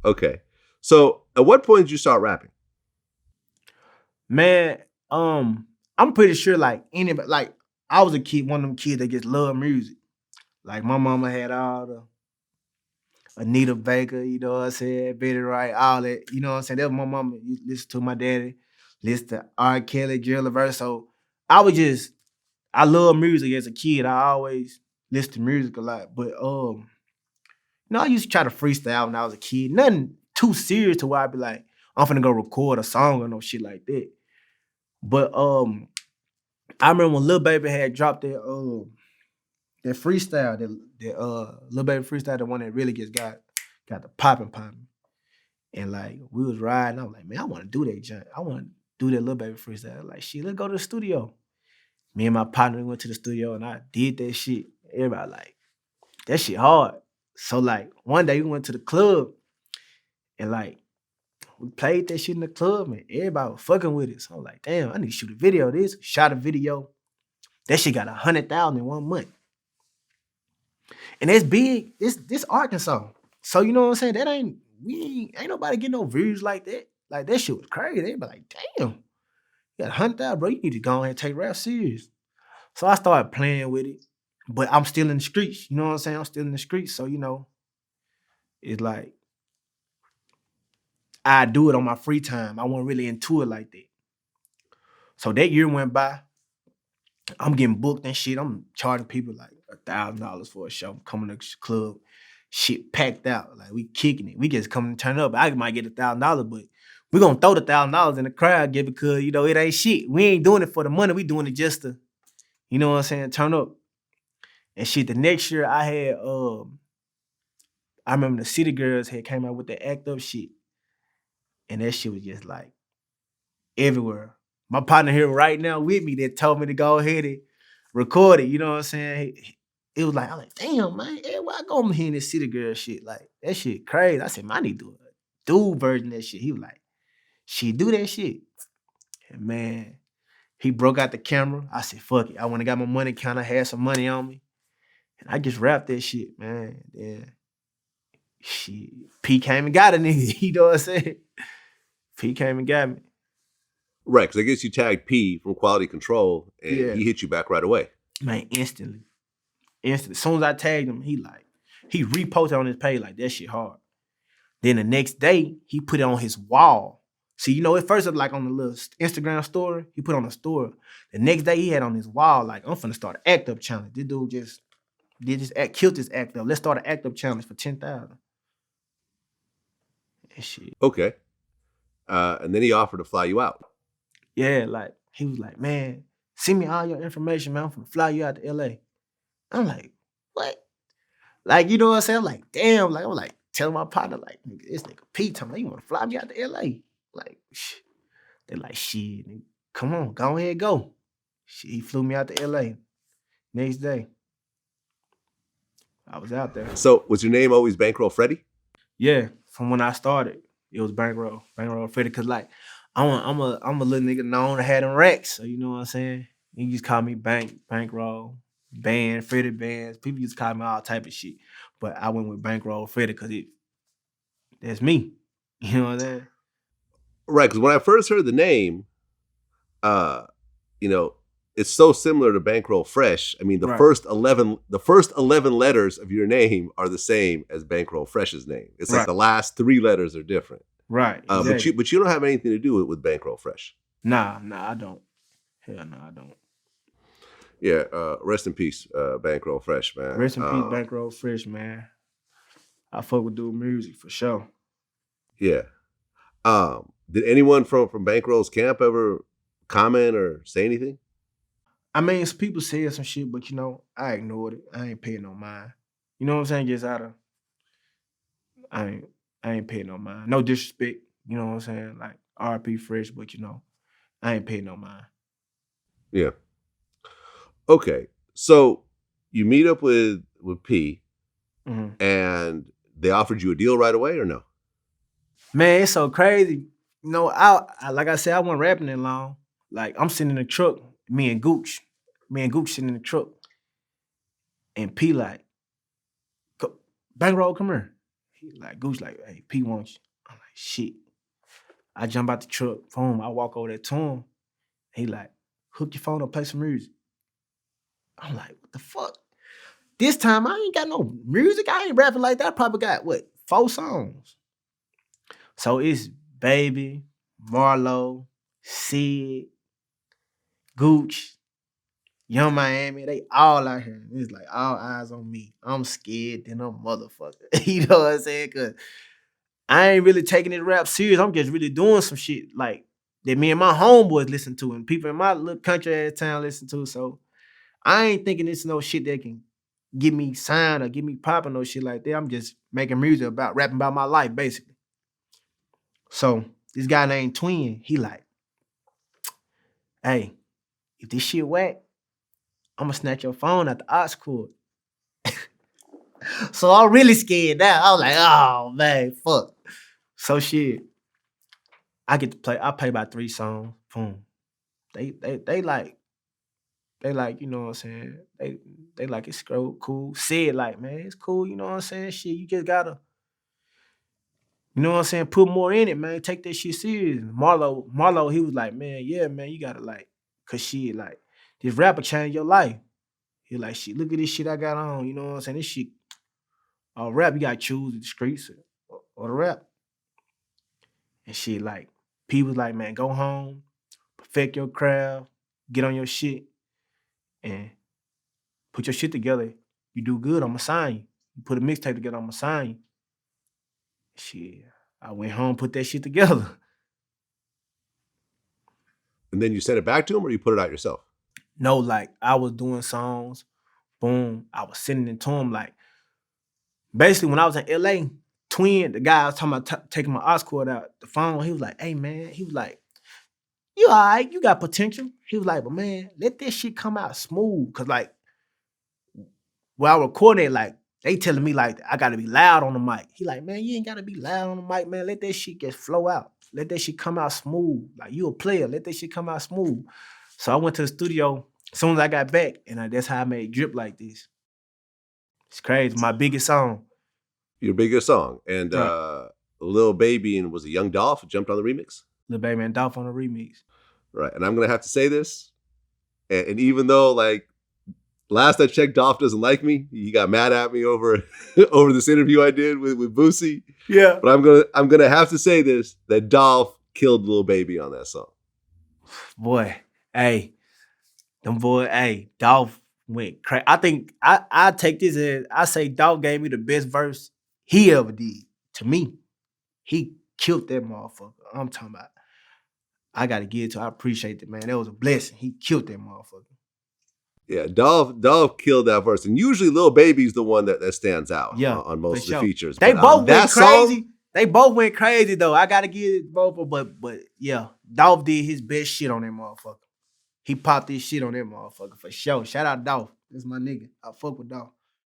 Okay. So at what point did you start rapping? Man, I'm pretty sure like anybody, like I was a kid, one of them kids that just love music. Like my mama had all the Anita Baker, you know what I'm saying, Betty Wright, all that, you know what I'm saying. That was my mama. You listen to my daddy, listen to R. Kelly, Jill Verse. So I was just, I love music as a kid. I always listen to music a lot. But I used to try to freestyle when I was a kid. Nothing too serious to where I'd be like, I'm finna go record a song or no shit like that. But I remember when Lil Baby had dropped that freestyle, that Lil Baby freestyle, the one that really just got the popping. And like we was riding, I was like, man, I want to do that junk. I want to do that Lil Baby freestyle. Like, shit, let's go to the studio. Me and my partner went to the studio and I did that shit. Everybody like, that shit hard. So like one day we went to the club and like we played that shit in the club and everybody was fucking with it. So I'm like, damn, I need to shoot a video of this. Shot a video. That shit got 100,000 in 1 month. And that's big. This Arkansas. So you know what I'm saying? That ain't nobody getting no views like that. Like that shit was crazy. They be like, damn, you got 100,000, bro. You need to go ahead and take rap serious. So I started playing with it. But I'm still in the streets. You know what I'm saying? I'm still in the streets. So, it's like I do it on my free time. I wasn't really into it like that. So that year went by. I'm getting booked and shit. I'm charging people like $1,000 for a show. I'm coming to the club, shit packed out. Like we kicking it. We just come and turn up. I might get $1,000, but we gonna throw the $1,000 in the crowd, get because it ain't shit. We ain't doing it for the money. We doing it just to, you know what I'm saying, turn up. And shit, the next year I had I remember the City Girls had came out with the Act Up shit. And that shit was just like everywhere. My partner here right now with me that told me to go ahead and record it. You know what I'm saying? It was like, I'm like, damn, man, why I go here in this City Girl shit? Like, that shit crazy. I said, man, I need to do a dude version of that shit. He was like, she do that shit. And man, he broke out the camera. I said, fuck it. I went and got my money counter, had some money on me. And I just rapped that shit, man. Then shit, P came and got a nigga. You know what I'm saying? P came and got me. Right, because I guess you tagged P from Quality Control, and Yeah. he hit you back right away. Man, instantly. As soon as I tagged him, he reposted on his page like that shit hard. Then the next day, he put it on his wall. See, at first it was like on the little Instagram story, he put on a story. The next day he had on his wall, like, I'm finna start an act up challenge. This dude just killed this act up. Let's start an act up challenge for 10,000. And shit. Okay. And then he offered to fly you out. Yeah, like, he was like, man, send me all your information, man. I'm finna fly you out to LA. I'm like, what? Like, you know what I'm saying? I'm like, damn. Like, I'm like telling my partner, like, nigga, this nigga Pete telling me, you want to fly me out to LA? Like, they're like, shit, nigga, come on, go ahead, go. Shit, he flew me out to LA. Next day, I was out there. So was your name always Bankroll Freddie? Yeah, from when I started, it was Bankroll Freddie. Cause like, I'm a little nigga known to have them racks. So you know what I'm saying? You just call me Bankroll, Band, Freddie Bands. People used to call me all type of shit. But I went with Bankroll Freddie because that's me. You know what I'm saying? Right, because when I first heard the name, it's so similar to Bankroll Fresh. I mean, the first 11 letters of your name are the same as Bankroll Fresh's name. It's like the last 3 letters are different. Right. Exactly. But you don't have anything to do with Bankroll Fresh. Nah, I don't. Hell no, I don't. Yeah, rest in peace, Bankroll Fresh, man. Rest in peace, Bankroll Fresh, man. I fuck with dude music for sure. Yeah. Did anyone from Bankroll's camp ever comment or say anything? I mean, some people said some shit, but I ignored it. I ain't paying no mind. You know what I'm saying? Just out of I ain't paying no mind. No disrespect. You know what I'm saying? Like RP Fresh, but I ain't paying no mind. Yeah. Okay. So you meet up with P, and they offered you a deal right away or no? Man, it's so crazy. I like I said, I wasn't rapping that long. Like I'm sitting in the truck, me and Gooch sitting in the truck, and P like, Bankroll, come here. He like, Gooch like, hey, P wants you. I'm like, shit. I jump out the truck, boom, I walk over there to him. He like, hook your phone up, play some music. I'm like, what the fuck? This time I ain't got no music. I ain't rapping like that. I probably got what, 4 songs. So it's Baby, Marlo, Sid, Gooch, Young Miami. They all out here. It's like all eyes on me. I'm scared than a motherfucker. You know what I'm saying? Cause I ain't really taking this rap serious. I'm just really doing some shit like that me and my homeboys listen to and people in my little country ass town listen to. So I ain't thinking it's no shit that can get me signed or get me popping no shit like that. I'm just making music about rapping about my life, basically. So this guy named Twin, he like, hey, if this shit whack, I'ma snatch your phone at the aux cord. So I'm really scared now. I was like, oh man, fuck. So shit, I get to play. I play about 3 songs. Boom. They like, you know what I'm saying? They like it's cool. Say it like, man, it's cool, you know what I'm saying? Shit, you just gotta, you know what I'm saying, put more in it, man. Take that shit serious. Marlo, he was like, man, yeah, man, you gotta like, cause shit, like, this rapper changed your life. He like, shit, look at this shit I got on, you know what I'm saying? This shit, rap, you gotta choose the streets or the rap. And shit, like, P was like, man, go home, perfect your craft, get on your shit, and put your shit together. You do good, I'ma sign you. You put a mixtape together, I'ma sign you. Shit, I went home, put that shit together. And then you sent it back to him, or you put it out yourself? No, like, I was doing songs, boom, I was sending it to him. Like, basically, when I was in LA, Twin, the guy I was talking about taking my aux cord out the phone, he was like, hey, man, he was like, you all right, you got potential. He was like, but man, let this shit come out smooth. Cause like, while I recording it, like, they telling me like, I gotta be loud on the mic. He like, man, you ain't gotta be loud on the mic, man. Let that shit just flow out. Let that shit come out smooth. Like, you a player, let that shit come out smooth. So I went to the studio as soon as I got back, and that's how I made Drip Like This. It's crazy, my biggest song. Your biggest song. And Lil Baby and was it Young Dolph jumped on the remix? Lil Baby and Dolph on the remix. Right. And I'm going to have to say this. And even though, like, last I checked, Dolph doesn't like me. He got mad at me over over this interview I did with Boosie. Yeah. But I'm gonna have to say this, that Dolph killed Lil Baby on that song. Boy, hey, Dolph went crazy. I think I take this as, I say Dolph gave me the best verse he ever did. To me, he killed that motherfucker. I'm talking about, I gotta give it to, I appreciate it, man. That was a blessing. He killed that motherfucker. Yeah, Dolph killed that verse. And usually Lil Baby's the one that stands out on most of the features. They both went crazy. They both went crazy though. I gotta give it both, but yeah, Dolph did his best shit on that motherfucker. He popped his shit on that motherfucker for sure. Shout out Dolph. That's my nigga. I fuck with Dolph.